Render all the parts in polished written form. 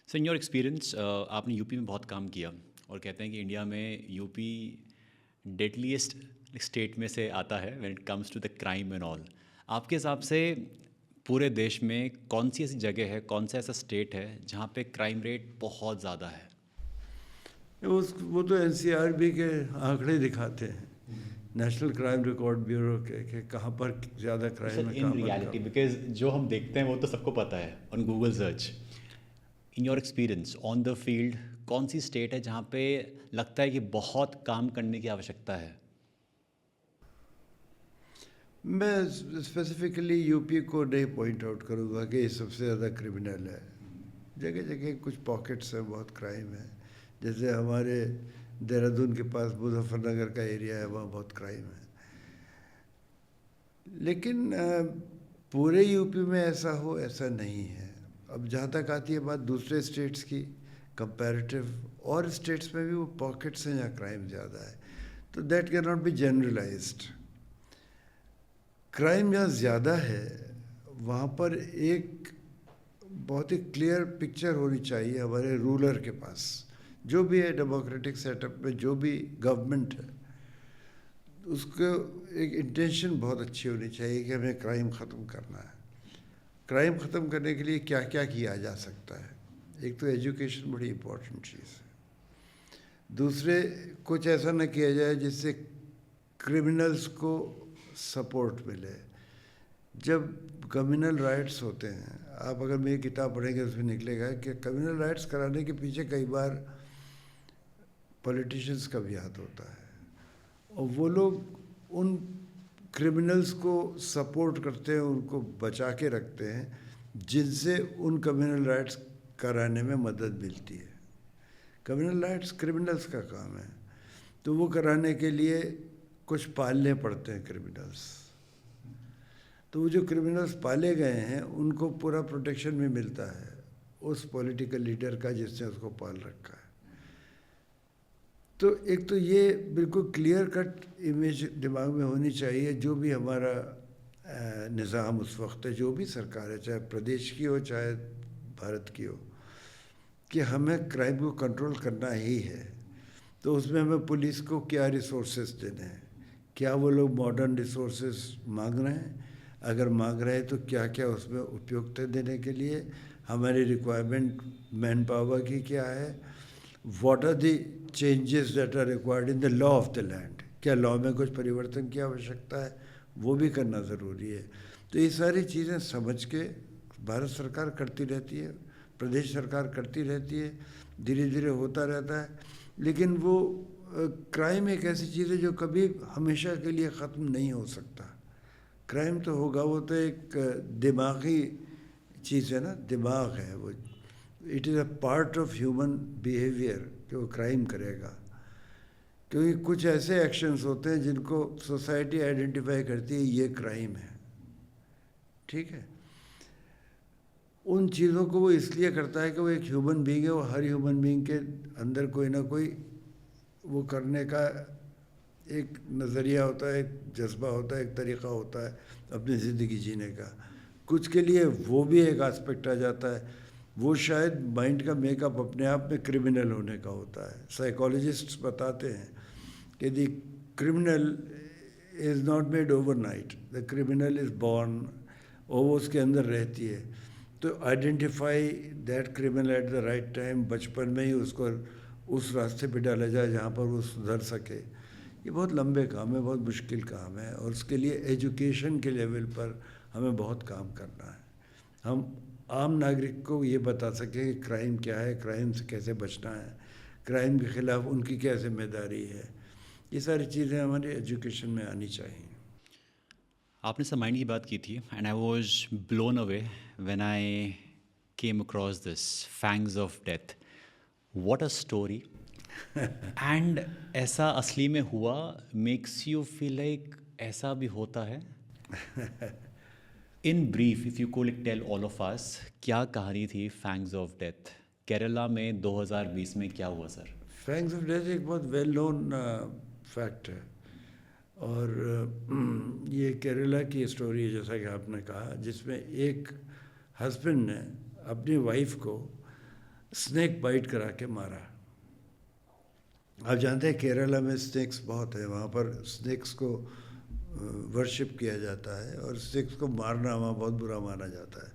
So in your experience आपने UP में बहुत काम किया और कहते हैं कि इंडिया में यूपी डेडलीस्ट स्टेट में से आता है when it comes to the crime and all. आपके हिसाब से पूरे देश में कौन सी ऐसी जगह है, कौन सा ऐसा स्टेट है जहाँ पे क्राइम रेट बहुत ज़्यादा है? वो तो एनसीआरबी के आंकड़े दिखाते हैं, नेशनल क्राइम रिकॉर्ड ब्यूरो के कि कहाँ पर ज़्यादा क्राइम सर है, इन कहाँ पर रियलिटी कम। बिकॉज जो हम देखते हैं वो तो सबको पता है on Google search. In your experience on the field कौन सी स्टेट है जहाँ पे लगता है कि बहुत काम करने की आवश्यकता है? मैं स्पेसिफिकली यूपी को नहीं पॉइंट आउट करूँगा कि ये सबसे ज़्यादा क्रिमिनल है। जगह जगह कुछ पॉकेट्स हैं, बहुत क्राइम है। जैसे हमारे देहरादून के पास मुजफ्फरनगर का एरिया है, वहाँ बहुत क्राइम है। लेकिन पूरे यूपी में ऐसा हो, ऐसा नहीं है। अब जहाँ तक आती है बात दूसरे स्टेट्स की कंपैरेटिव, और स्टेट्स में भी वो पॉकेट्स हैं जहाँ क्राइम ज़्यादा है, तो that can not be generalised. Crime जहाँ ज़्यादा है वहाँ पर एक बहुत ही क्लियर पिक्चर होनी चाहिए हमारे रूलर के पास। जो भी है डेमोक्रेटिक सेटअप में, जो भी गवर्नमेंट है, उसको एक इंटेंशन बहुत अच्छी होनी चाहिए कि हमें क्राइम ख़त्म करना है। क्राइम ख़त्म करने के लिए क्या क्या किया जा सकता है? एक तो एजुकेशन बड़ी इम्पोर्टेंट चीज़ है। दूसरे, कुछ ऐसा न किया जाए जिससे क्रिमिनल्स को सपोर्ट मिले। जब कम्युनल राइट्स होते हैं, आप अगर मेरी किताब पढ़ेंगे उसमें निकलेगा कि कम्युनल राइट्स कराने के पीछे कई बार पॉलिटिशियंस का भी हाथ होता है, और वो लोग उन क्रिमिनल्स को सपोर्ट करते हैं, उनको बचा के रखते हैं, जिनसे उन कम्युनल राइट्स कराने में मदद मिलती है। कम्युनल राइट्स क्रिमिनल्स का काम है, तो वो कराने के लिए कुछ पालने पड़ते हैं क्रिमिनल्स। तो वो जो क्रिमिनल्स पाले गए हैं उनको पूरा प्रोटेक्शन भी मिलता है उस पॉलिटिकल लीडर का जिसने उसको पाल रखा है। तो एक तो ये बिल्कुल क्लियर कट इमेज दिमाग में होनी चाहिए, जो भी हमारा निज़ाम उस वक्त है, जो भी सरकार है, चाहे प्रदेश की हो चाहे भारत की हो, कि हमें क्राइम को कंट्रोल करना ही है। तो उसमें हमें पुलिस को क्या रिसोर्सेज देने हैं, क्या वो लोग मॉडर्न रिसोर्सेज मांग रहे हैं, अगर मांग रहे हैं तो क्या क्या उसमें उपयुक्त देने के लिए, हमारी रिक्वायरमेंट मैन पावर की क्या है, what are the changes that are required in the law of the land, क्या लॉ में कुछ परिवर्तन की आवश्यकता है, वो भी करना ज़रूरी है। तो ये सारी चीज़ें समझ के भारत सरकार करती रहती है, प्रदेश सरकार करती रहती है, धीरे धीरे होता रहता है। लेकिन वो क्राइम एक ऐसी चीज़ है जो कभी हमेशा के लिए ख़त्म नहीं हो सकता। क्राइम तो होगा, वो तो एक दिमागी चीज़ है ना, दिमाग है वो। It is a part of human behaviour कि वो क्राइम करेगा, क्योंकि कुछ ऐसे एक्शंस होते हैं जिनको सोसाइटी आइडेंटिफाई करती है ये क्राइम है, ठीक है। उन चीज़ों को वो इसलिए करता है कि वो एक ह्यूमन बीइंग है, वो हर ह्यूमन बीइंग के अंदर कोई ना कोई वो करने का एक नज़रिया होता है, एक जज्बा होता है, एक तरीक़ा होता है अपनी ज़िंदगी जीने का। कुछ के लिए वो भी एक एस्पेक्ट आ जाता है, वो शायद माइंड का मेकअप अपने आप में क्रिमिनल होने का होता है। साइकोलॉजिस्ट्स बताते हैं कि the criminal is not made overnight, the criminal is born, और वो उसके अंदर रहती है। तो identify that criminal at the right time, बचपन में ही उसको उस रास्ते पे डाला जाए जहाँ पर वो सुधर सके। ये बहुत लंबे काम है, बहुत मुश्किल काम है, और उसके लिए एजुकेशन के लेवल पर हमें बहुत काम करना है। हम आम नागरिक को ये बता सकें कि क्राइम क्या है, क्राइम से कैसे बचना है, क्राइम के ख़िलाफ़ उनकी क्या जिम्मेदारी है। ये सारी चीज़ें हमारे एजुकेशन में आनी चाहिए। आपने समाइंड की बात की थी and I was blown away when I came across this fangs of death. What a story! And ऐसा असली में हुआ, मेक्स यू फील लाइक ऐसा भी होता है। In brief if you could tell all of us, क्या कहानी थी फैंग्स ऑफ डेथ? केरला में 2020 में क्या हुआ सर? फैंग्स ऑफ डेथ एक बहुत वेल नोन फैक्ट है, और ये केरला की स्टोरी है जैसा कि आपने कहा, जिसमें एक हस्बैंड ने अपनी वाइफ को स्नेक बाइट करा के मारा। आप जानते हैं केरला में स्नेक्स बहुत है, वहाँ पर स्नेक्स को वर्शिप किया जाता है और स्नेक्स को मारना वहाँ बहुत बुरा माना जाता है,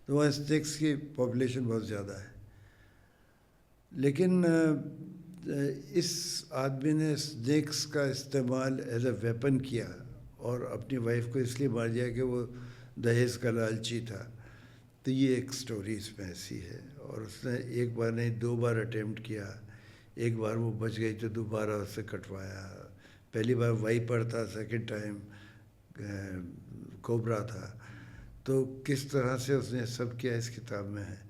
तो वहाँ स्नेक्स की पॉपुलेशन बहुत ज़्यादा है। लेकिन इस आदमी ने स्नेक्स का इस्तेमाल एज अ वेपन किया और अपनी वाइफ को इसलिए मार दिया कि वो दहेज का लालची था। तो ये एक स्टोरी इसमें ऐसी है। और उसने एक बार नहीं 2 बार अटेम्प्ट किया, एक बार वो बच गई तो दोबारा उससे कटवाया। पहली बार वाइपर था, सेकंड टाइम कोबरा था। तो किस तरह से उसने सब किया इस किताब में है।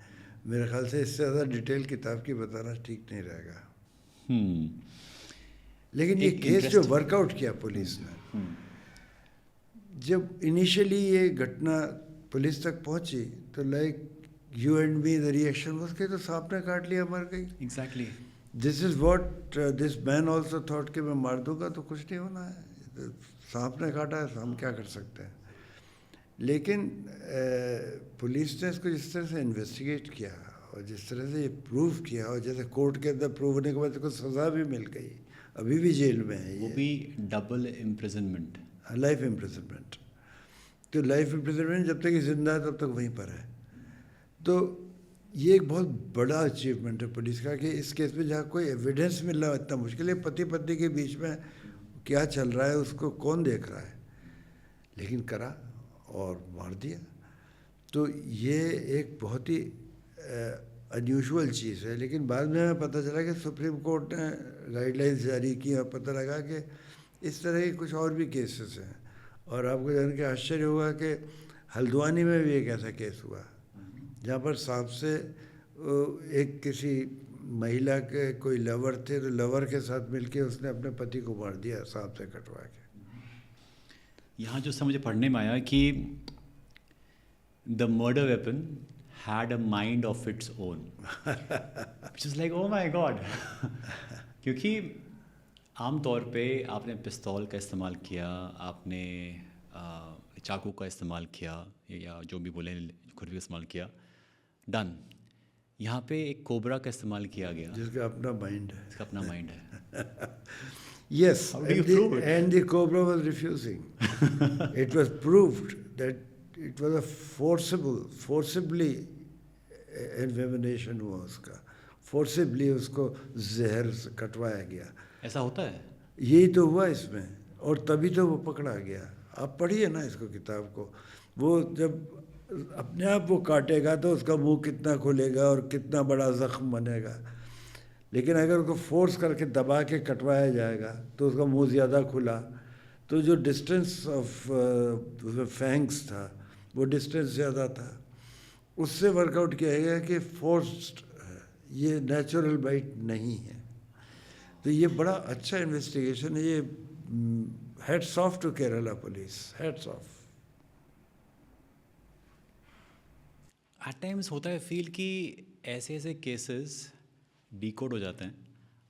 मेरे ख्याल से इससे ज़्यादा डिटेल किताब की बताना ठीक नहीं रहेगा। लेकिन ये एक केस जो इंटरेस्ट वर्कआउट किया पुलिस ने, जब इनिशियली ये घटना पुलिस तक पहुंची तो like you and me the reaction was कि तो सांप ने काट लिया, मर गई। Exactly. This is what this man also thought कि मैं मार दूंगा तो कुछ नहीं होना है, तो सांप ने काटा है, हम क्या कर सकते हैं। लेकिन पुलिस ने इसको जिस तरह से इन्वेस्टिगेट किया और जिस तरह से ये प्रूव किया, और जैसे कोर्ट के अंदर प्रूव होने के बाद इसको सज़ा भी मिल गई, अभी भी जेल में है वो ये, भी डबल इम्प्रिजनमेंट। Life imprisonment. तो लाइफ इम्प्रिजनमेंट जब तक ये जिंदा है तब तक वहीं पर है। तो ये एक बहुत बड़ा अचीवमेंट है पुलिस का कि इस केस में जहाँ कोई एविडेंस मिलना इतना मुश्किल है, पति पत्नी के बीच में क्या चल रहा है उसको कौन देख रहा है, लेकिन करा और मार दिया। तो ये एक बहुत ही अनयूजुअल चीज़ है। लेकिन बाद में हमें पता चला कि सुप्रीम कोर्ट ने गाइडलाइंस जारी की और पता लगा कि इस तरह के कुछ और भी केसेस हैं। और आपको जान के आश्चर्य होगा कि हल्द्वानी में भी एक ऐसा केस हुआ जहाँ पर सांप से एक किसी महिला के कोई लवर थे, तो लवर के साथ मिलके उसने अपने पति को मार दिया सांप से कटवा के। यहाँ जो मुझे पढ़ने में आया कि the murder weapon had a mind of its own, which is like oh my God. क्योंकि आम तौर पे आपने पिस्तौल का इस्तेमाल किया, आपने चाकू का इस्तेमाल किया, या जो भी बोले खुरपी का इस्तेमाल किया, डन। यहाँ पे एक कोबरा का इस्तेमाल किया गया जिसका अपना माइंड है, इसका अपना माइंड है। yes, How do you prove it? and the cobra was refusing. It was proved that it was a forcibly enveneration हुआ उसका, forcibly उसको जहर से कटवाया गया। ऐसा होता है? यही तो हुआ इसमें, और तभी तो वो पकड़ा गया। आप पढ़िए ना इसको, किताब को। वो जब अपने आप वो काटेगा तो उसका मुंह कितना खुलेगा और कितना बड़ा जख्म बनेगा, लेकिन अगर उसको फोर्स करके दबा के कटवाया जाएगा तो उसका मुंह ज़्यादा खुला, तो जो डिस्टेंस ऑफ उसमें फैंग्स था वो डिस्टेंस ज़्यादा था। उससे वर्कआउट किया गया कि फोर्स्ड, ये नेचुरल बाइट नहीं है। तो ये बड़ा अच्छा इन्वेस्टिगेशन है ये। Heads off to Kerala police, heads off. At times होता है फील कि ऐसे ऐसे केसेस डीकोड हो जाते हैं,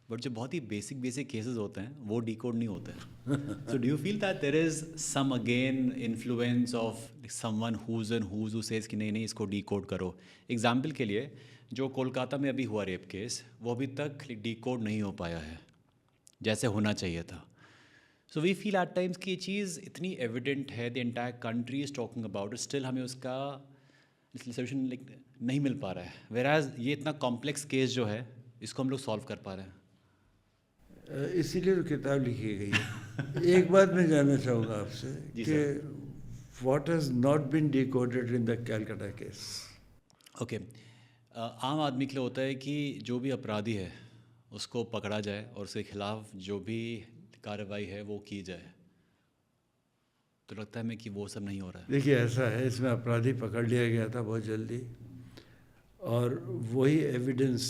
बट जो बहुत ही बेसिक केसेस होते हैं वो डीकोड नहीं होते हैं। So do you feel that there is some again influence of someone who says कि नहीं नहीं इसको डीकोड करो। एग्जाम्पल के लिए जो कोलकाता में अभी हुआ रेप केस, वो अभी तक डीकोड नहीं हो पाया है जैसे होना चाहिए था। So we feel at times कि ये चीज़ इतनी एविडेंट है, the entire country is talking about it, still हमें उसका सोल्यूशन नहीं मिल पा रहा है। वेराज ये इतना कॉम्प्लेक्स केस जो है इसको हम लोग सॉल्व कर पा रहे हैं। इसीलिए तो किताब लिखी गई है। एक बात मैं जानना चाहूँगा आपसे कि what has not been decoded in the Calcutta case. Okay, आम आदमी के लिए होता है कि जो भी अपराधी है उसको पकड़ा जाए और उसके खिलाफ जो भी कार्रवाई है वो की जाए। तो लगता है हमें कि वो सब नहीं हो रहा है। देखिए ऐसा है, इसमें अपराधी पकड़ लिया गया था बहुत जल्दी, और वही एविडेंस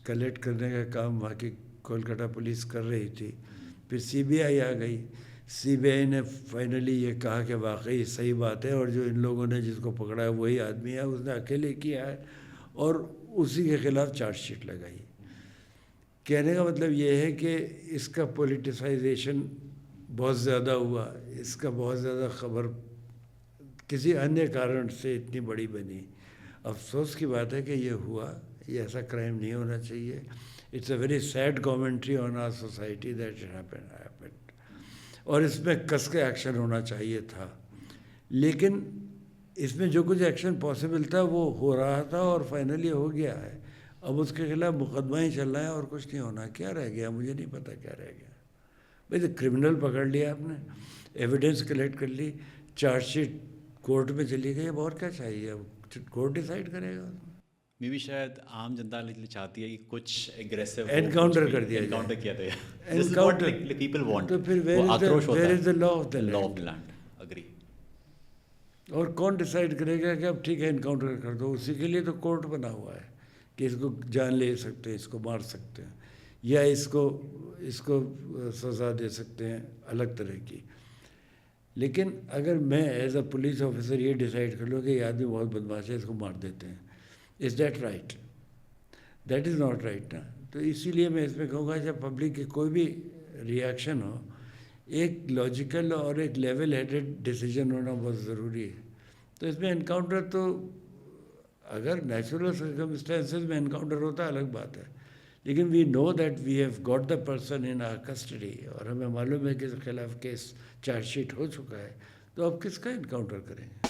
कलेक्ट करने का काम वहाँ की कोलकाता पुलिस कर रही थी। फिर सीबीआई आ गई। सीबीआई ने फाइनली ये कहा कि वाकई सही बात है और जो इन लोगों ने जिसको पकड़ा है वही आदमी है, उसने अकेले किया है, और उसी के खिलाफ चार्जशीट लगाई। कहने का मतलब ये है कि इसका पॉलिटिसाइजेशन बहुत ज़्यादा हुआ, इसका बहुत ज़्यादा खबर किसी अन्य कारण से इतनी बड़ी बनी। अफसोस की बात है कि ये हुआ, ये ऐसा क्राइम नहीं होना चाहिए. It's a very sad commentary on our society that it happened. और इसमें कस के एक्शन होना चाहिए था, लेकिन इसमें जो कुछ एक्शन पॉसिबल था वो हो रहा था और फाइनली हो गया है. अब उसके खिलाफ मुकदमा ही चल रहा है और कुछ नहीं होना. क्या रह गया मुझे नहीं पता क्या रह गया. भाई तो क्रिमिनल पकड़ लिया आपने, एविडेंस कलेक्ट कर ली, चार्जशीट कोर्ट में चली गई, अब और क्या चाहिए. अब कोर्ट डिसाइड करेगा. मे बी शायद आम जनता चाहती है कि कुछ एग्रेसिव एनकाउंटर कर दिया एनकाउंटर जाए. किया था. Encounter people want. तो फिर वो आक्रोश होता वेयर है. Is the law of the law of land. The land. Agree. और कौन डिसाइड करेगा कि अब ठीक है इनकाउंटर कर दो. उसी के लिए तो कोर्ट बना हुआ है कि इसको जान ले सकते हैं, इसको मार सकते हैं, या इसको इसको सज़ा दे सकते हैं अलग तरह की. लेकिन अगर मैं एज अ पुलिस ऑफिसर ये डिसाइड कर लूँ कि ये आदमी बहुत बदमाश है, इसको मार देते हैं, is that right? That is not right ना. तो इसीलिए मैं इसमें कहूँगा जब पब्लिक की कोई भी रिएक्शन हो, एक लॉजिकल और एक लेवल हेडेड डिसीजन होना बहुत ज़रूरी है. तो इसमें एनकाउंटर तो अगर नेचुरल सर्कमस्टेंसेस में एनकाउंटर होता है अलग बात है, लेकिन we know that we have got the person in our custody और हमें मालूम है कि इसके खिलाफ केस चार्जशीट हो चुका है, तो अब किसका एनकाउंटर करेंगे.